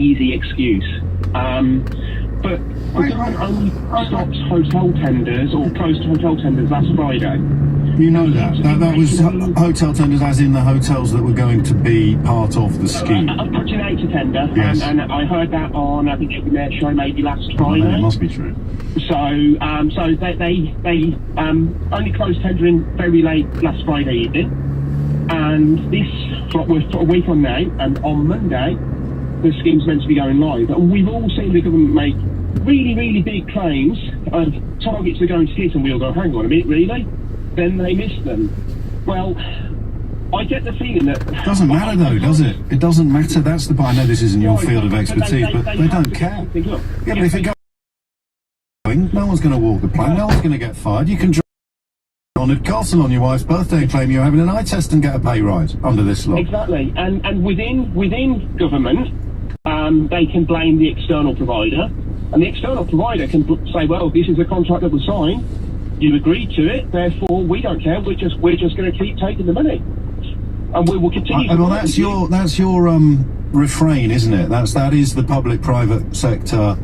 easy excuse. But the government only stopped hotel tenders or closed hotel tenders last Friday. You know that was hotel tenders, as in the hotels that were going to be part of the scheme. A Project tender, yes. And I heard that on, I think it was their show maybe last Friday. Well, it must be true. So they only closed tendering very late last Friday evening, and we're a week on now, and on Monday the scheme's meant to be going live. And we've all seen the government make really, really big claims of targets they're going to hit, and we all go, hang on a minute, really? Then they miss them. Well, I get the feeling that... It doesn't matter though, does it? It doesn't matter. That's the part. I know this isn't your field of expertise, but they don't care. Yeah, but if it goes, no one's going to walk the plank, no one's going to get fired. You can drive on a castle on your wife's birthday and claim you're having an eye test and get a pay rise under this law. Exactly. And within government, they can blame the external provider, and the external provider can say, well, this is a contract that was signed, you agreed to it, therefore we don't care, we're just going to keep taking the money, and we will continue. Well, that's your refrain, isn't it? That is the public-private sector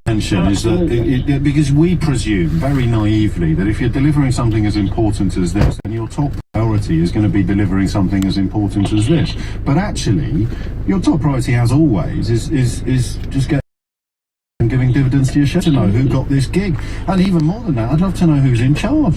tension. Is that because we presume very naively that if you're delivering something as important as this, then your top priority is going to be delivering something as important as this. But actually, your top priority, as always, is just getting and giving dividends to your share, to know who got this gig, and even more than that, I'd love to know who's in charge.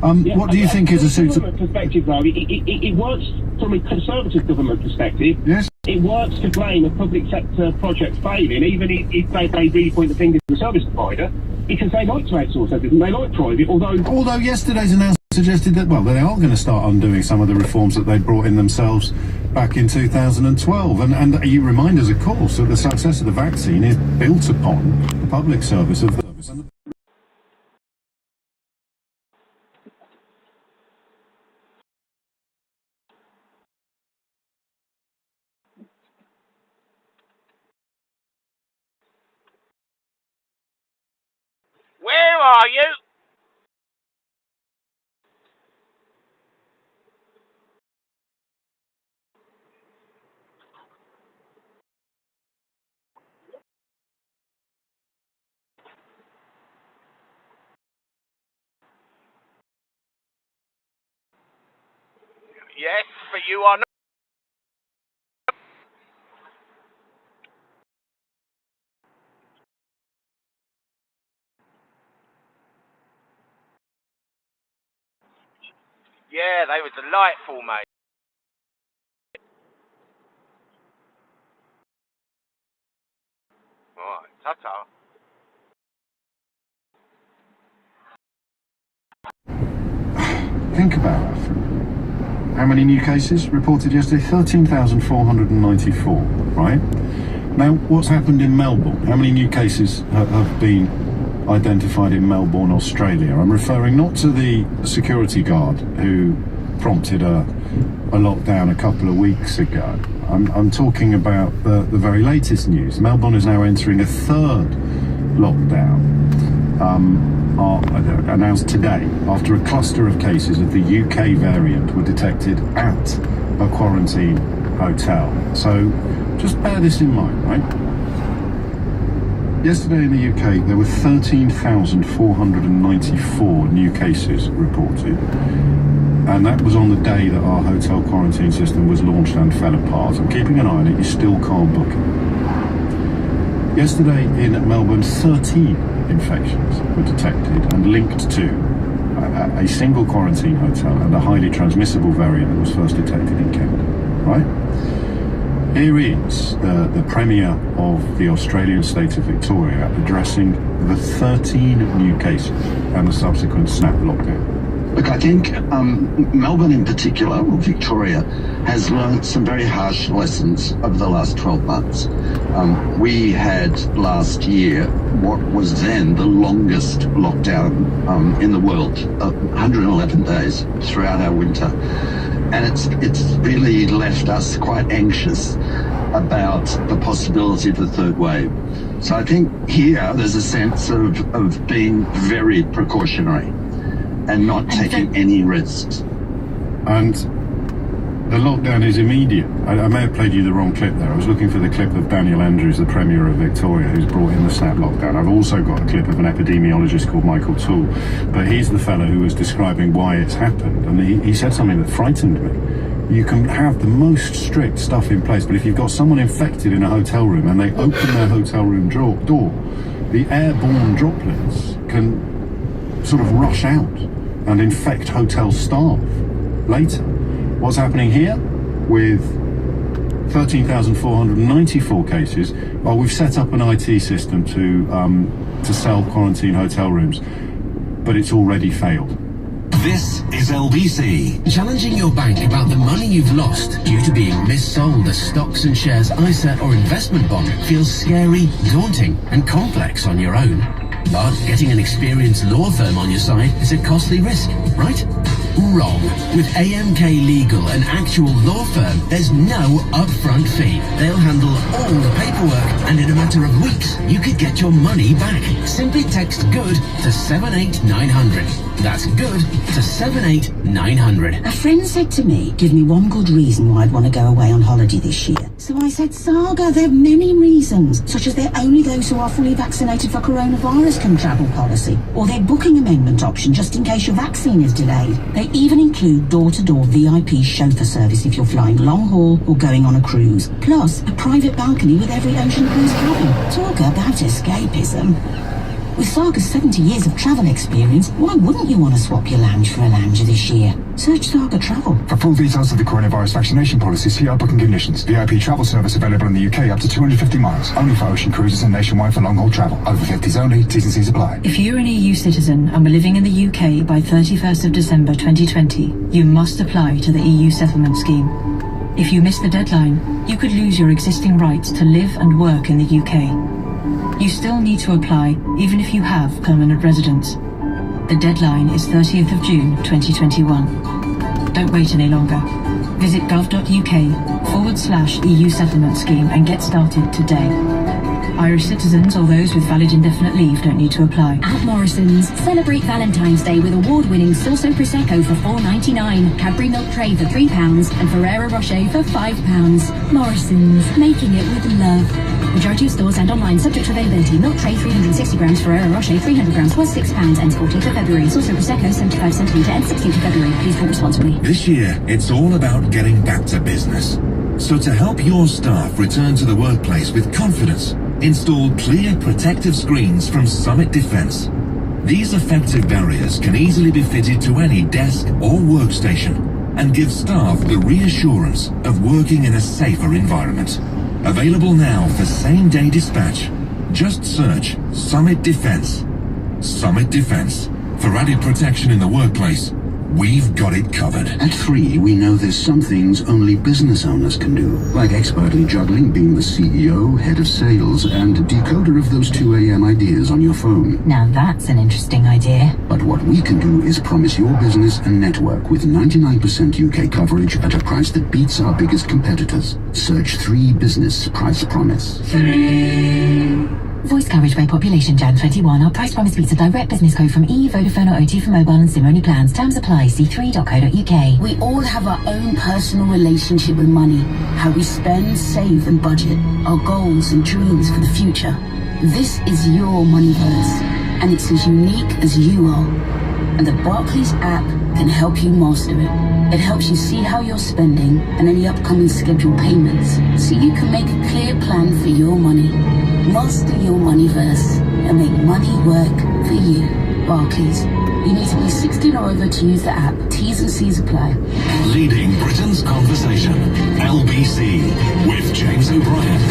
What do you think is a suitable perspective, though? It works from a conservative government perspective. Yes. It works to blame a public sector project failing, even if they really point the finger to the service provider, because they like to outsource everything. They like private, although yesterday's announcement suggested that, well, they are going to start undoing some of the reforms that they brought in themselves back in 2012. And you remind us, of course, that the success of the vaccine is built upon the public service of the service. And Where are you? Yes, but you are not. Yeah, they were delightful, mate. Right, ta-ta. think about that for a minute. How many new cases reported yesterday? 13,494, right? Now, what's happened in Melbourne? How many new cases have been identified in Melbourne, Australia? I'm referring not to the security guard who prompted a lockdown a couple of weeks ago. I'm talking about the very latest news. Melbourne is now entering a third lockdown, announced today after a cluster of cases of the UK variant were detected at a quarantine hotel. So just bear this in mind, right? Yesterday in the UK, there were 13,494 new cases reported. And that was on the day that our hotel quarantine system was launched and fell apart. I'm keeping an eye on it, you still can't book it. Yesterday in Melbourne, 13 infections were detected and linked to a single quarantine hotel and a highly transmissible variant that was first detected in Kent, right? Here is the Premier of the Australian state of Victoria addressing the 13 new cases and the subsequent snap lockdown. Look, I think Melbourne in particular, or Victoria, has learned some very harsh lessons over the last 12 months. We had last year what was then the longest lockdown in the world, 111 days throughout our winter. And it's really left us quite anxious about the possibility of the third wave. So I think here there's a sense of being very precautionary and not taking any risks. And The lockdown is immediate. I may have played you the wrong clip there. I was looking for the clip of Daniel Andrews, the Premier of Victoria, who's brought in the snap lockdown. I've also got a clip of an epidemiologist called Michael Toole, but he's the fellow who was describing why it's happened, and he said something that frightened me. You can have the most strict stuff in place, but if you've got someone infected in a hotel room and they open their hotel room door, the airborne droplets can sort of rush out and infect hotel staff later. What's happening here with 13,494 cases? Well, we've set up an IT system to sell quarantine hotel rooms, but it's already failed. This is LBC. Challenging your bank about the money you've lost due to being missold as stocks and shares, ISA or investment bond feels scary, daunting and complex on your own. But getting an experienced law firm on your side is a costly risk, right? Wrong. With AMK Legal, an actual law firm, there's no upfront fee. They'll handle all the paperwork, and in a matter of weeks, you could get your money back. Simply text GOOD to 78900. That's GOOD to 78900. A friend said to me, give me one good reason why I'd want to go away on holiday this year. So I said, Saga, there are many reasons, such as they're only those who are fully vaccinated for coronavirus can travel policy, or their booking amendment option just in case your vaccine is delayed. They even include door-to-door VIP chauffeur service if you're flying long haul or going on a cruise, plus a private balcony with every ocean cruise cabin. Talk about escapism. With Saga's 70 years of travel experience, why wouldn't you want to swap your lounge for a lounger this year? Search Saga Travel. For full details of the coronavirus vaccination policy, see our booking conditions. VIP travel service available in the UK up to 250 miles. Only for ocean cruises and nationwide for long-haul travel. Over 50s only. T's and C's apply. If you're an EU citizen and were living in the UK by 31st of December 2020, you must apply to the EU settlement scheme. If you miss the deadline, you could lose your existing rights to live and work in the UK. You still need to apply, even if you have permanent residence. The deadline is 30th of June 2021. Don't wait any longer. Visit gov.uk/EU settlement scheme and get started today. Irish citizens or those with valid indefinite leave don't need to apply. At Morrison's, celebrate Valentine's Day with award-winning Silso Prosecco for $4.99, Cadbury Milk Tray for £3 and Ferrero Rocher for £5. Morrison's, making it with love. Majority of stores and online, subject to availability. Milk Tray 360 grams, Ferrero Rocher 300 grams was £6 ends 14th of February. Silso Prosecco 75 centilitre ends 16th of February. Please drink responsibly. This year, it's all about getting back to business. So to help your staff return to the workplace with confidence, install clear protective screens from Summit Defence. These effective barriers can easily be fitted to any desk or workstation and give staff the reassurance of working in a safer environment. Available now for same-day dispatch. Just search Summit Defence. Summit Defence. For added protection in the workplace, we've got it covered. At 3, we know there's some things only business owners can do, like expertly juggling being the CEO, head of sales, and decoder of those 2 a.m. ideas on your phone. Now that's an interesting idea. But what we can do is promise your business a network with 99% UK coverage at a price that beats our biggest competitors. Search 3 Business Price Promise. Voice coverage by population Jan 21. Our price promise beats a direct business code from EE, Vodafone or OT for mobile and SIM-only plans. Terms apply. c3.co.uk. We all have our own personal relationship with money, how we spend, save and budget, our goals and dreams for the future. This is your Moneyverse, and it's as unique as you are. And the Barclays app can help you master it. It helps you see how you're spending and any upcoming scheduled payments, so you can make a clear plan for your money. Master your Moneyverse and make money work for you. Barclays. You need to be 16 or over to use the app. T's and C's apply. Leading Britain's conversation. LBC with James O'Brien.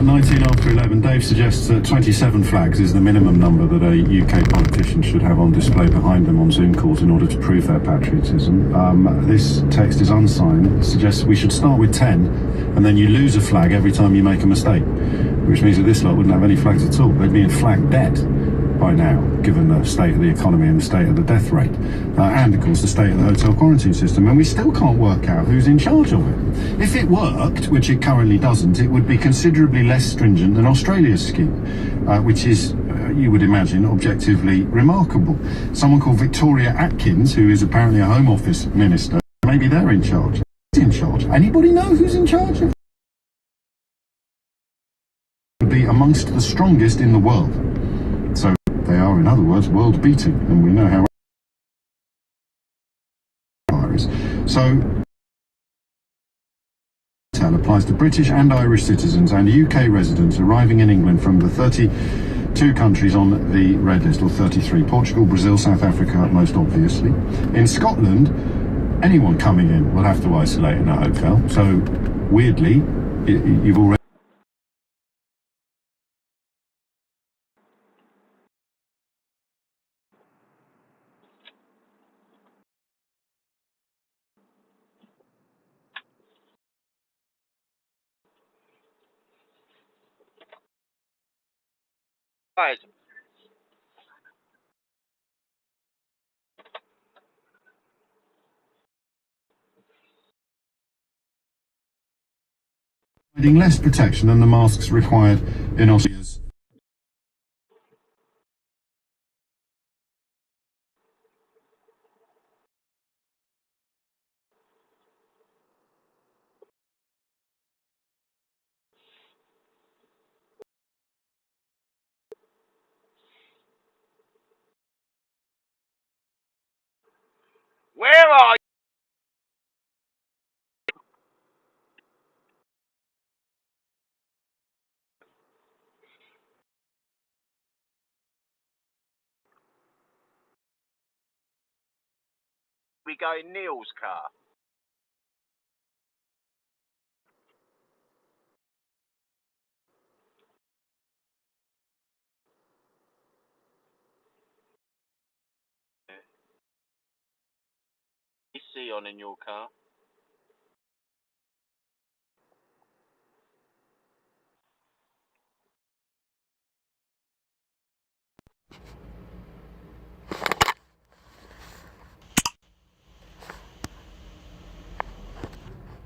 19 after 11, Dave suggests that 27 flags is the minimum number that a UK politician should have on display behind them on Zoom calls in order to prove their patriotism. This text is unsigned. It suggests we should start with 10, and then you lose a flag every time you make a mistake, which means that this lot wouldn't have any flags at all. They'd be in flag debt by now, given the state of the economy and the state of the death rate, and of course the state of the hotel quarantine system, and we still can't work out who's in charge of it. If it worked, which it currently doesn't, it would be considerably less stringent than Australia's scheme, which is, you would imagine, objectively remarkable. Someone called Victoria Atkins, who is apparently a Home Office minister, may maybe they're in charge. Who's in charge? Anybody know who's in charge of? To be amongst the strongest in the world. So they are, in other words, world beating, and we know how is. So applies to British and Irish citizens and UK residents arriving in England from the 32 countries on the red list, or 33. Portugal, Brazil, South Africa, most obviously. In Scotland, anyone coming in will have to isolate in a hotel. So, weirdly, you've already... Guys, providing less protection than the masks required in Australia's. where are you? We go in Neil's car. Is he on in your car?